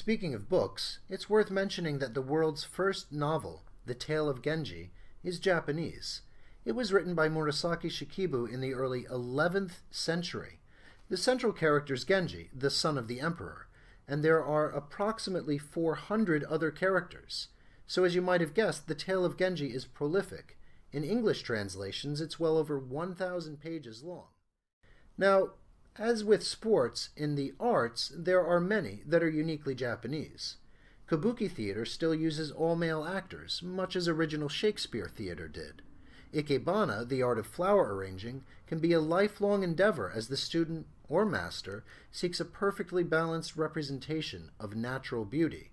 Speaking of books, it's worth mentioning that the world's first novel, The Tale of Genji, is Japanese. It was written by Murasaki Shikibu in the early 11th century. The central character is Genji, the son of the emperor, and there are approximately 400 other characters. So as you might have guessed, The Tale of Genji is prolific. In English translations, it's well over 1,000 pages long. Now, as with sports, in the arts, there are many that are uniquely Japanese. Kabuki theater still uses all-male actors, much as original Shakespeare theater did. Ikebana, the art of flower arranging, can be a lifelong endeavor as the student or master seeks a perfectly balanced representation of natural beauty.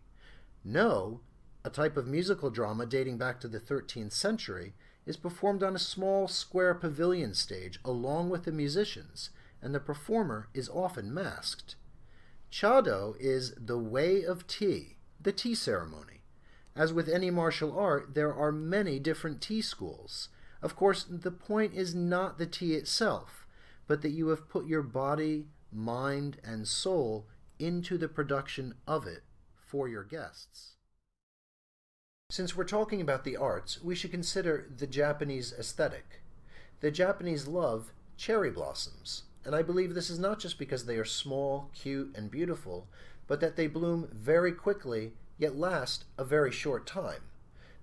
No, a type of musical drama dating back to the 13th century, is performed on a small square pavilion stage along with the musicians, and the performer is often masked. Chado is the way of tea, the tea ceremony. As with any martial art, there are many different tea schools. Of course, the point is not the tea itself, but that you have put your body, mind, and soul into the production of it for your guests. Since we're talking about the arts, we should consider the Japanese aesthetic. The Japanese love cherry blossoms, and I believe this is not just because they are small, cute, and beautiful, but that they bloom very quickly, yet last a very short time.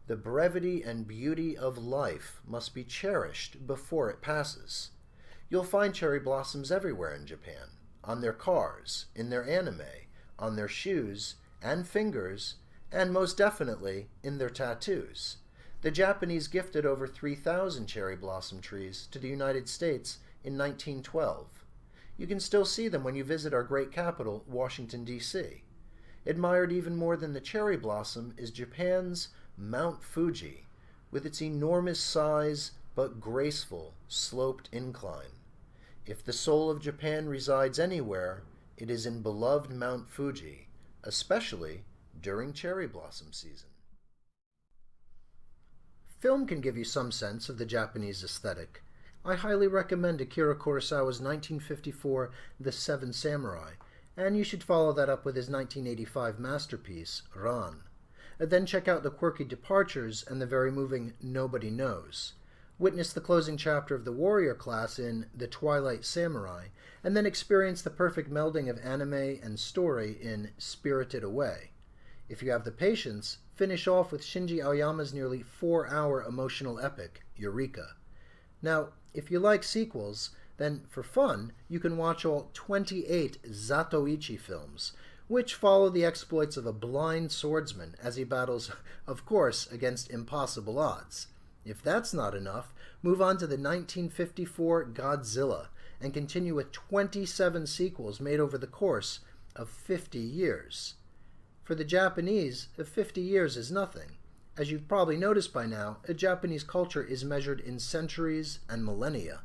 The brevity and beauty of life must be cherished before it passes. You'll find cherry blossoms everywhere in Japan, on their cars, in their anime, on their shoes and fingers, and most definitely in their tattoos. The Japanese gifted over 3,000 cherry blossom trees to the United States in 1912. You can still see them when you visit our great capital, Washington, D.C. Admired even more than the cherry blossom is Japan's Mount Fuji, with its enormous size but graceful, sloped incline. If the soul of Japan resides anywhere, it is in beloved Mount Fuji, especially during cherry blossom season. Film can give you some sense of the Japanese aesthetic. I highly recommend Akira Kurosawa's 1954 The Seven Samurai, and you should follow that up with his 1985 masterpiece, Ran. Then check out The Quirky Departures and the very moving Nobody Knows. Witness the closing chapter of the warrior class in The Twilight Samurai, and then experience the perfect melding of anime and story in Spirited Away. If you have the patience, finish off with Shinji Aoyama's nearly 4-hour emotional epic, Eureka. Now, if you like sequels, then for fun, you can watch all 28 Zatoichi films, which follow the exploits of a blind swordsman as he battles, of course, against impossible odds. If that's not enough, move on to the 1954 Godzilla and continue with 27 sequels made over the course of 50 years. For the Japanese, 50 years is nothing. As you've probably noticed by now, Japanese culture is measured in centuries and millennia.